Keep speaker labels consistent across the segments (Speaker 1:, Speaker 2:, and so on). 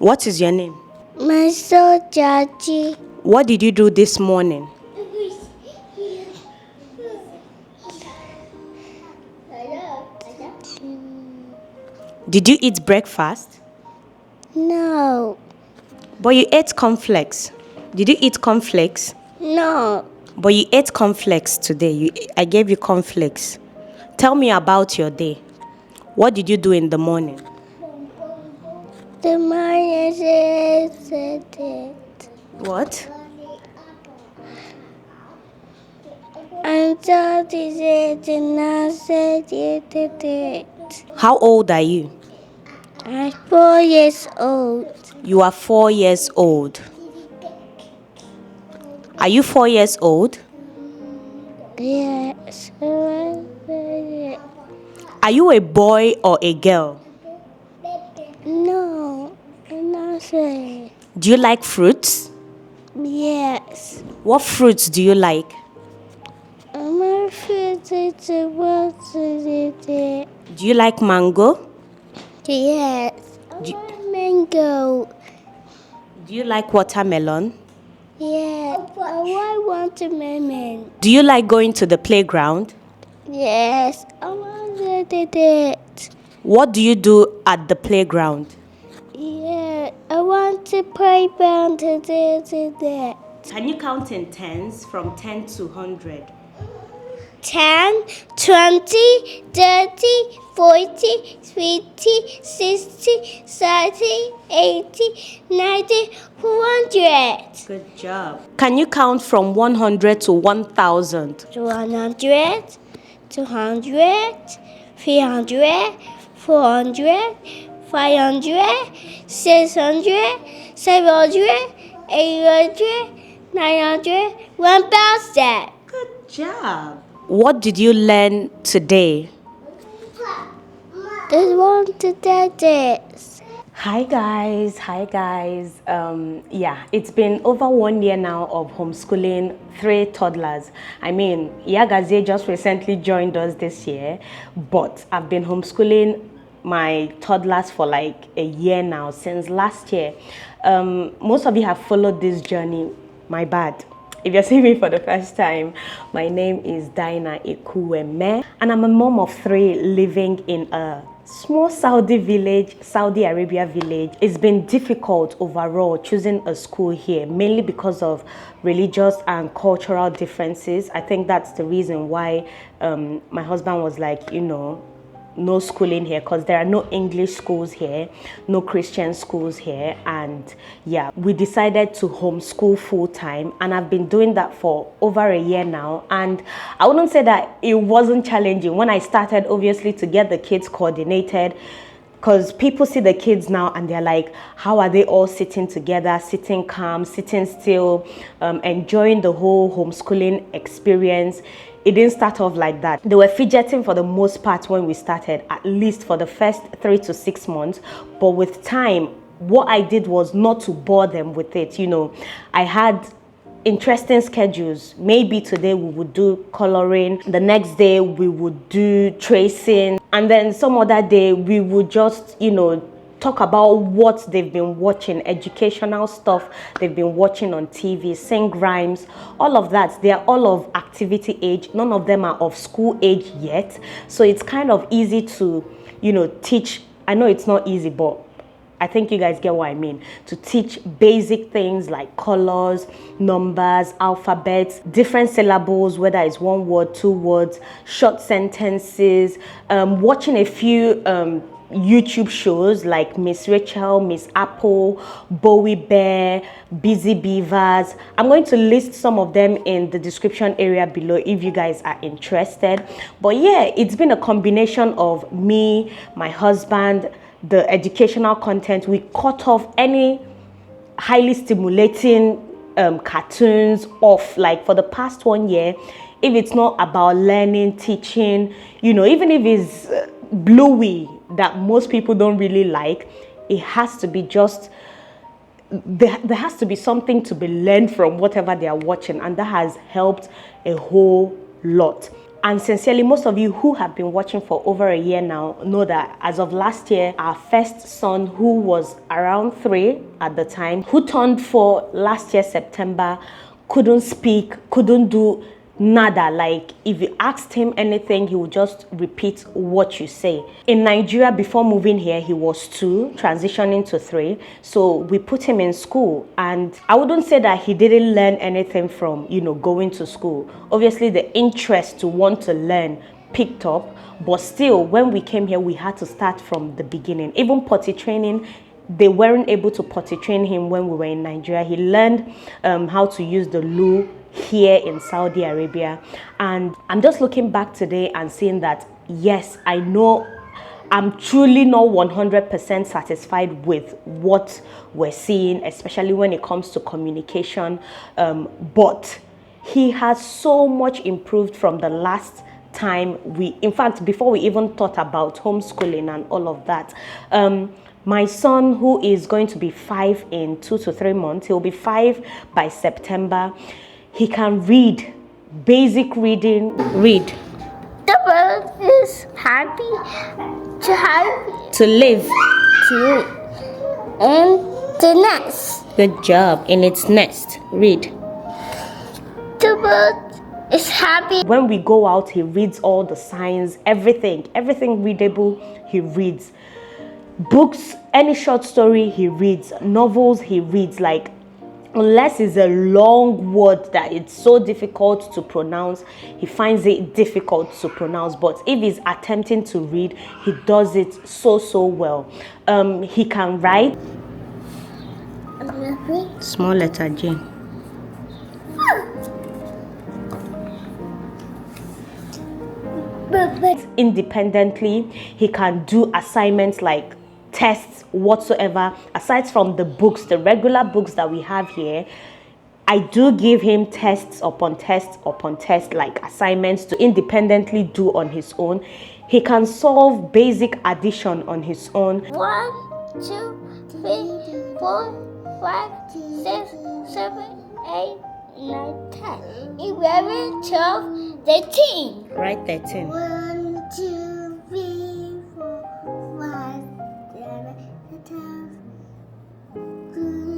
Speaker 1: What is your name?
Speaker 2: My son Jaji.
Speaker 1: What did you do this morning? Did you eat breakfast?
Speaker 2: No.
Speaker 1: But you ate cornflakes. Did you eat cornflakes?
Speaker 2: No.
Speaker 1: But you ate cornflakes today. I gave you cornflakes. Tell me about your day. What did you do in the morning?
Speaker 2: The man said it.
Speaker 1: What?
Speaker 2: And Daddy said and I said you did it.
Speaker 1: How old are you?
Speaker 2: I'm 4 years old.
Speaker 1: You are 4 years old. Are you 4 years old?
Speaker 2: Yes.
Speaker 1: Are you a boy or a girl?
Speaker 2: No. I'm not saying.
Speaker 1: Do you like fruits?
Speaker 2: Yes.
Speaker 1: What fruits do you like?
Speaker 2: I'm afraid to what to do.
Speaker 1: Do you like mango?
Speaker 2: Yes. I want mango.
Speaker 1: Do you like watermelon?
Speaker 2: Yes. I want watermelon.
Speaker 1: Do you like going to the playground?
Speaker 2: Yes. I want to do it.
Speaker 1: What do you do at the playground?
Speaker 2: Yeah. I want to play around to do that.
Speaker 1: Can you count in tens from 10 to 100?
Speaker 2: 10, 20, 30, 40, 50, 60, 70, 80, 90, 100.
Speaker 1: Good job. Can you count from 100 to 1,000?
Speaker 2: 100, 200, 300, 400, 500, 600, 700, 800, 900, 1,000.
Speaker 1: Good job. What did you learn today?
Speaker 2: Just want to do this.
Speaker 1: Hi guys. It's been over 1 year now of homeschooling 3 toddlers. I mean, Yagaze just recently joined us this year, but I've been homeschooling my toddlers for like a year now, since last year. Most of you have followed this journey. My bad. If you're seeing me for the first time, my name is Dyna Ekwueme, and I'm a mom of 3 living in a small Saudi Arabia village. It's been difficult overall choosing a school here, mainly because of religious and cultural differences. I think that's the reason why my husband was like, no schooling here, because there are no English schools here, no Christian schools here. And yeah, we decided to homeschool full-time, and I've been doing that for over a year now. And I wouldn't say that it wasn't challenging when I started, obviously, to get the kids coordinated, because people see the kids now and they're like, how are they all sitting together, sitting calm, sitting still, enjoying the whole homeschooling experience. It didn't start off like that. They were fidgeting for the most part when we started, at least for the first 3 to 6 months. But with time, what I did was not to bore them with it. I had interesting schedules. Maybe today we would do coloring, the next day we would do tracing, and then some other day we would just, talk about what they've been watching, educational stuff they've been watching on TV, sing rhymes, all of that. They are all of activity age. None of them are of school age yet. So it's kind of easy to, teach. I know it's not easy, but I think you guys get what I mean. To teach basic things like colors, numbers, alphabets, different syllables, whether it's 1 word, 2 words, short sentences, watching a few YouTube shows like Miss Rachel, Miss Apple, Bowie Bear, Busy Beavers. I'm going to list some of them in the description area below if you guys are interested. But yeah, it's been a combination of me, my husband, the educational content. We cut off any highly stimulating cartoons off, like for the past 1 year. If it's not about learning, teaching, even if it's bluey that most people don't really like, it has to be just, there has to be something to be learned from whatever they are watching, and that has helped a whole lot. And sincerely, most of you who have been watching for over a year now know that as of last year, our first son, who was around 3 at the time, who turned 4 last year, September, couldn't speak, couldn't do nada. Like if you asked him anything, he would just repeat what you say. In Nigeria, before moving here, he was 2, transitioning to 3. So we put him in school, and I wouldn't say that he didn't learn anything from, going to school. Obviously, the interest to want to learn picked up, but still, when we came here, we had to start from the beginning. Even potty training, they weren't able to potty train him when we were in Nigeria. He learned how to use the loo here in Saudi Arabia, and I'm just looking back today and seeing that yes, I know I'm truly not 100% satisfied with what we're seeing, especially when it comes to communication, but he has so much improved from the last time in fact, before we even thought about homeschooling and all of that. My son, who is going to be 5 in 2 to 3 months, he'll be 5 by September. He can read, basic reading, read.
Speaker 2: The bird is happy
Speaker 1: To live.
Speaker 2: to in the nest.
Speaker 1: Good job. In its nest, read.
Speaker 2: The bird is happy.
Speaker 1: When we go out, he reads all the signs, everything readable, he reads. Books, any short story, he reads. Novels, he reads. Like, unless it's a long word that it's so difficult to pronounce, he finds it difficult to pronounce. But if he's attempting to read, he does it so well. He can write. Small letter J. Independently, he can do assignments like tests whatsoever. Aside from the books, the regular books that we have here, I do give him tests upon tests upon tests, like assignments to independently do on his own. He can solve basic addition on his own.
Speaker 2: 1, 2, 3, 4, 5, 6, 7, 8, 9, 10, 11, 12, 13.
Speaker 1: Right, 13.
Speaker 2: 1, 2, 3, 4, 5, 7,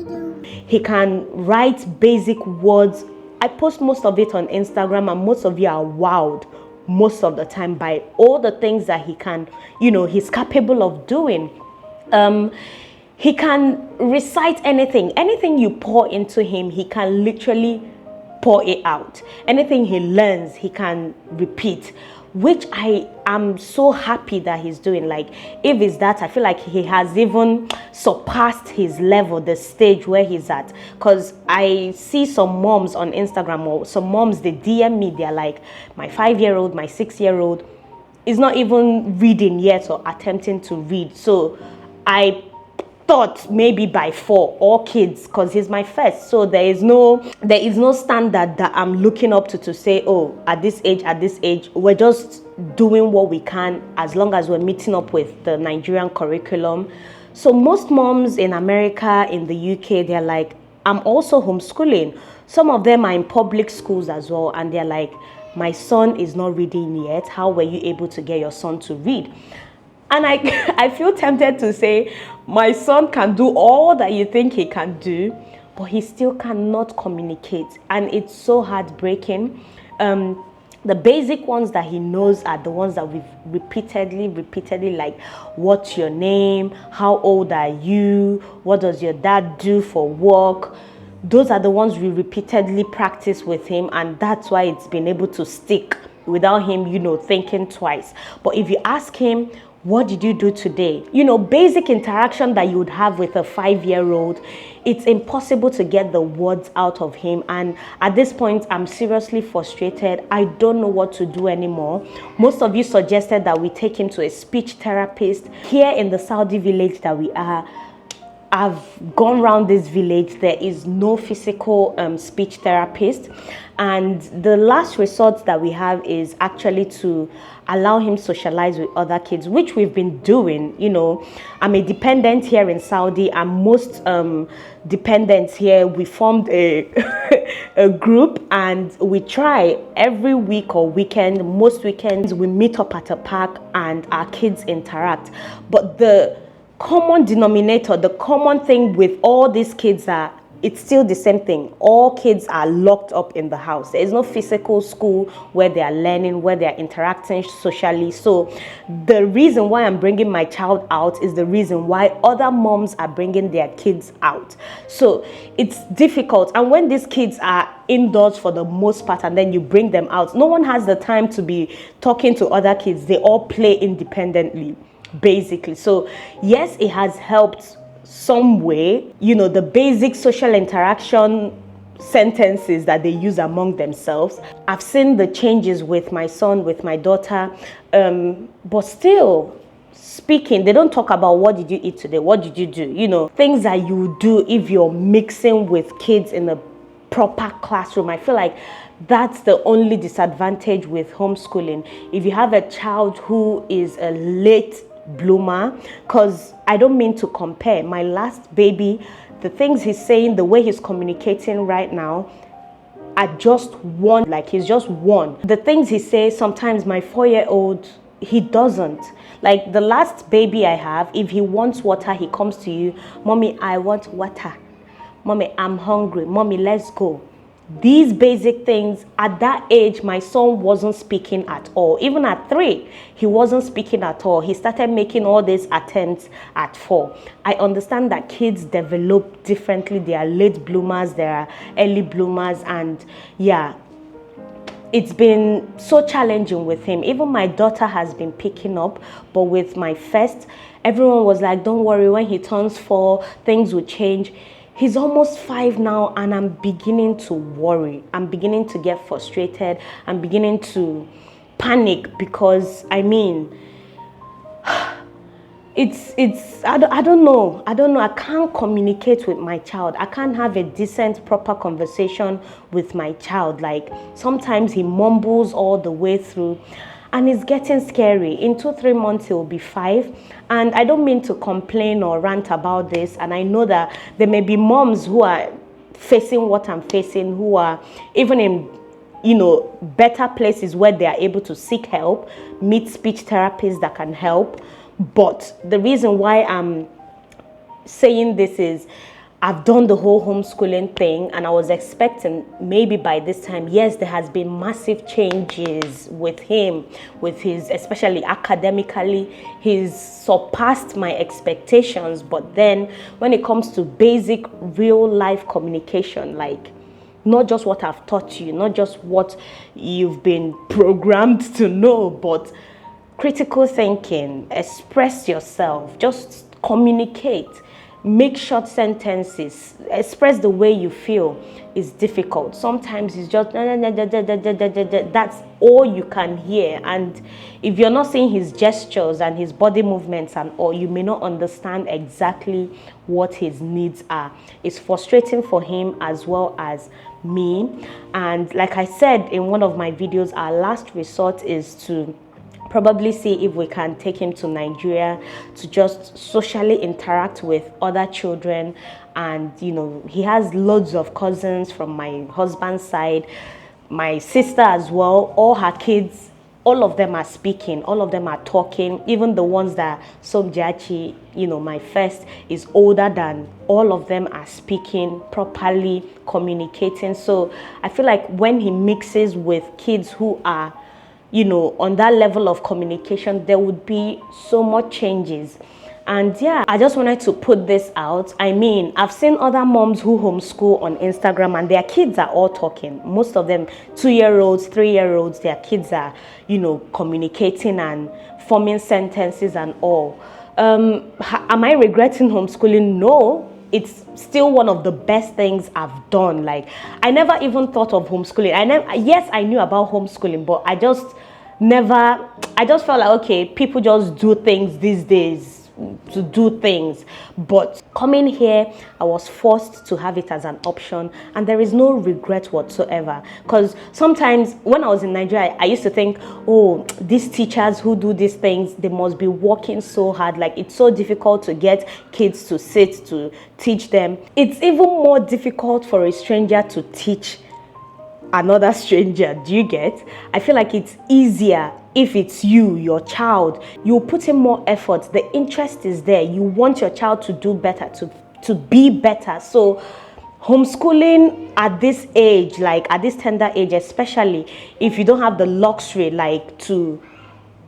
Speaker 2: 12.
Speaker 1: He can write basic words. I post most of it on Instagram, and most of you are wowed most of the time by all the things that he can, he's capable of doing. He can recite anything you pour into him, he can literally pour it out. Anything he learns, he can repeat, which I am so happy that he's doing. Like, if it's that, I feel like he has even surpassed his level, the stage where he's at. Because I see some moms on Instagram, or some moms, they DM me, they're like, my 5-year-old, my 6-year-old is not even reading yet or attempting to read. So I thought maybe by 4, all kids, because he's my first, so there is no standard that I'm looking up to say, oh, at this age we're just doing what we can, as long as we're meeting up with the Nigerian curriculum. So most moms in America, in the UK, they're like, I'm also homeschooling. Some of them are in public schools as well, and they're like, my son is not reading yet. How were you able to get your son to read? And I feel tempted to say, my son can do all that you think he can do, but he still cannot communicate. And it's so heartbreaking. The basic ones that he knows are the ones that we've repeatedly, like, what's your name? How old are you? What does your dad do for work? Those are the ones we repeatedly practice with him, and that's why it's been able to stick without him, thinking twice. But if you ask him, what did you do today? Basic interaction that you would have with a 5-year-old, it's impossible to get the words out of him. And at this point, I'm seriously frustrated. I don't know what to do anymore. Most of you suggested that we take him to a speech therapist. Here in the Saudi village that we are, I've gone around this village. There is no physical speech therapist, and the last resort that we have is actually to allow him socialize with other kids, which we've been doing. I'm a dependent here in Saudi, and most dependents here, we formed a a group, and we try every week or weekend. Most weekends we meet up at a park and our kids interact. But the common denominator, the common thing with all these kids it's still the same thing. All kids are locked up in the house. There is no physical school where they are learning, where they are interacting socially. So the reason why I'm bringing my child out is the reason why other moms are bringing their kids out. So it's difficult. And when these kids are indoors for the most part and then you bring them out, no one has the time to be talking to other kids. They all play independently, basically. So yes, it has helped some way, the basic social interaction sentences that they use among themselves. I've seen the changes with my son, with my daughter, but still speaking, they don't talk about what did you eat today, what did you do, things that you do if you're mixing with kids in a proper classroom. I feel like that's the only disadvantage with homeschooling. If you have a child who is a late bloomer, because I don't mean to compare. My last baby, the things he's saying, the way he's communicating right now, are just one. Like, he's just one. The things he says, sometimes my 4-year-old, he doesn't. Like the last baby I have, if he wants water, he comes to you, "Mommy, I want water. Mommy, I'm hungry. Mommy, let's go." These basic things, at that age, my son wasn't speaking at all. Even at 3, he wasn't speaking at all. He started making all these attempts at 4. I understand that kids develop differently. There are late bloomers, there are early bloomers, and yeah, it's been so challenging with him. Even my daughter has been picking up, but with my first, everyone was like, "Don't worry, when he turns 4, things will change." He's almost 5 now, and I'm beginning to worry. I'm beginning to get frustrated. I'm beginning to panic because, I don't know. I can't communicate with my child. I can't have a decent, proper conversation with my child. Like, sometimes he mumbles all the way through. And it's getting scary. In 2-3 months, he'll be 5. And I don't mean to complain or rant about this. And I know that there may be moms who are facing what I'm facing, who are even in, better places where they are able to seek help, meet speech therapists that can help. But the reason why I'm saying this is, I've done the whole homeschooling thing, and I was expecting maybe by this time, yes, there has been massive changes with him, with his, especially academically, he's surpassed my expectations. But then when it comes to basic real life communication, like not just what I've taught you, not just what you've been programmed to know, but critical thinking, express yourself, just communicate. Make short sentences, express the way you feel is difficult. Sometimes it's just that's all you can hear, and if you're not seeing his gestures and his body movements and all, you may not understand exactly what his needs are. It's frustrating for him as well as me. And like I said in one of my videos, our last resort is to probably see if we can take him to Nigeria to just socially interact with other children. And he has loads of cousins from my husband's side, my sister as well. All her kids, all of them are speaking, all of them are talking. Even the ones that Somjachi, my first, is older than, all of them are speaking properly, communicating. So I feel like when he mixes with kids who are on that level of communication, there would be so much changes. And yeah, I just wanted to put this out. I've seen other moms who homeschool on Instagram, and their kids are all talking. Most of them 2-year-olds, 3-year-olds, their kids are, communicating and forming sentences and all. Am I regretting homeschooling? No. It's still one of the best things I've done. Like, I never even thought of homeschooling. Yes, I knew about homeschooling, but I just felt like, okay, people just do things these days to do things. But coming here, I was forced to have it as an option, and there is no regret whatsoever. Because sometimes when I was in Nigeria, I used to think, oh, these teachers who do these things, they must be working so hard. Like, it's so difficult to get kids to sit to teach them. It's even more difficult for a stranger to teach another stranger. Do you get? I feel like it's easier if it's you, your child. You put in more effort, the interest is there, you want your child to do better, to be better. So homeschooling at this age, like at this tender age, especially if you don't have the luxury like to,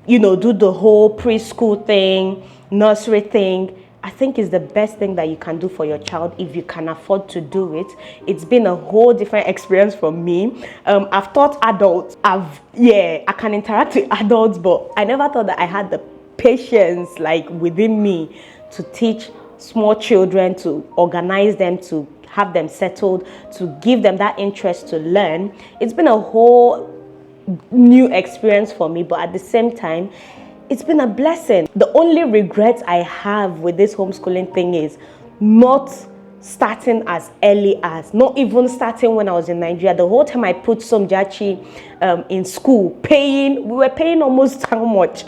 Speaker 1: you know, do the whole preschool thing, nursery thing, I think is the best thing that you can do for your child if you can afford to do it. It's been a whole different experience for me. I've taught adults. I can interact with adults, but I never thought that I had the patience like within me to teach small children, to organize them, to have them settled, to give them that interest to learn. It's been a whole new experience for me, but at the same time, it's been a blessing. The only regret I have with this homeschooling thing is not starting as early as, not even starting when I was in Nigeria. The whole time I put some Jachi in school, we were paying almost how much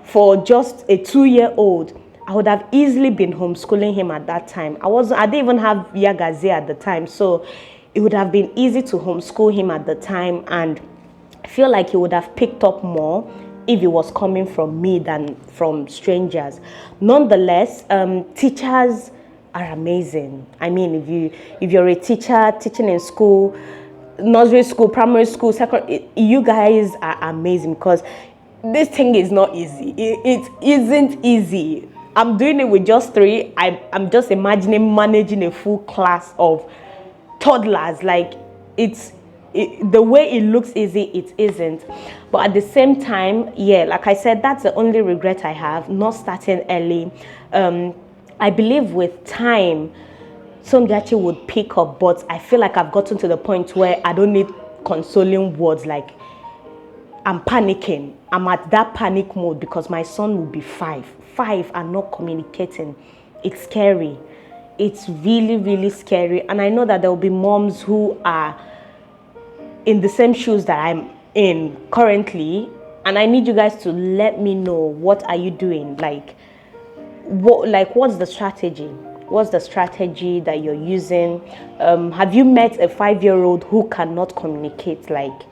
Speaker 1: for just a 2-year-old. I would have easily been homeschooling him at that time. I didn't even have Yagaze at the time, so it would have been easy to homeschool him at the time, and I feel like he would have picked up more if it was coming from me than from strangers. Nonetheless, teachers are amazing. I mean, if you're a teacher teaching in school, nursery school, primary school, secondary, you guys are amazing, because this thing is not easy. It isn't easy. I'm doing it with just 3. I'm just imagining managing a full class of toddlers. Like, the way it looks easy, it isn't. But at the same time, yeah, like I said, that's the only regret I have, not starting early. I believe with time, Songachi would pick up, but I feel like I've gotten to the point where I don't need consoling words. Like, I'm panicking. I'm at that panic mode because my son will be 5 and not communicating. It's scary. It's really, really scary. And I know that there will be moms who are in the same shoes that I'm in currently, and I need you guys to let me know, what are you doing? Like, what's the strategy? What's the strategy that you're using? Have you met a 5-year-old who cannot communicate? Like,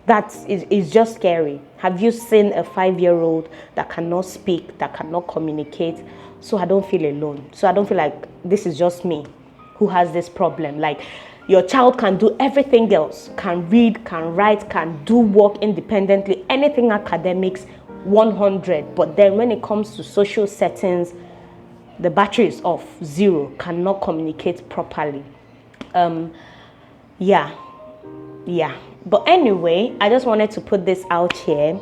Speaker 1: that is just scary. Have you seen a 5-year-old that cannot speak, that cannot communicate? So I don't feel alone. So I don't feel like this is just me who has this problem. Like, your child can do everything else, can read, can write, can do work independently, anything academics, 100. But then when it comes to social settings, the battery is off, 0, cannot communicate properly. Yeah. But anyway, I just wanted to put this out here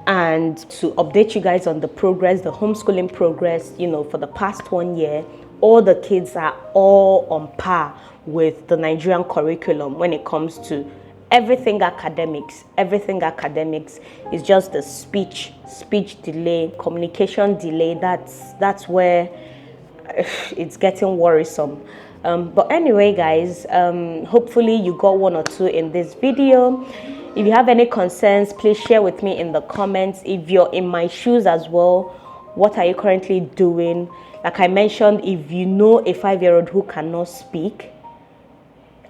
Speaker 1: and to update you guys on the progress, the homeschooling progress. You know, for the past 1 year, all the kids are all on par with the Nigerian curriculum when it comes to everything academics. Everything academics is just the speech delay, communication delay. That's where it's getting worrisome. But anyway, guys, hopefully you got 1 or 2 in this video. If you have any concerns, please share with me in the comments. If you're in my shoes as well, what are you currently doing? Like I mentioned, if you know a 5-year-old who cannot speak,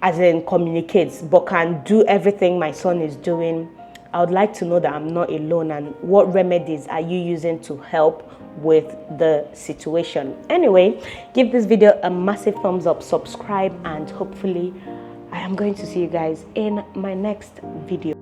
Speaker 1: as in communicates, but can do everything my son is doing, I would like to know that I'm not alone, and what remedies are you using to help with the situation. Anyway, give this video a massive thumbs up, subscribe, and hopefully I am going to see you guys in my next video.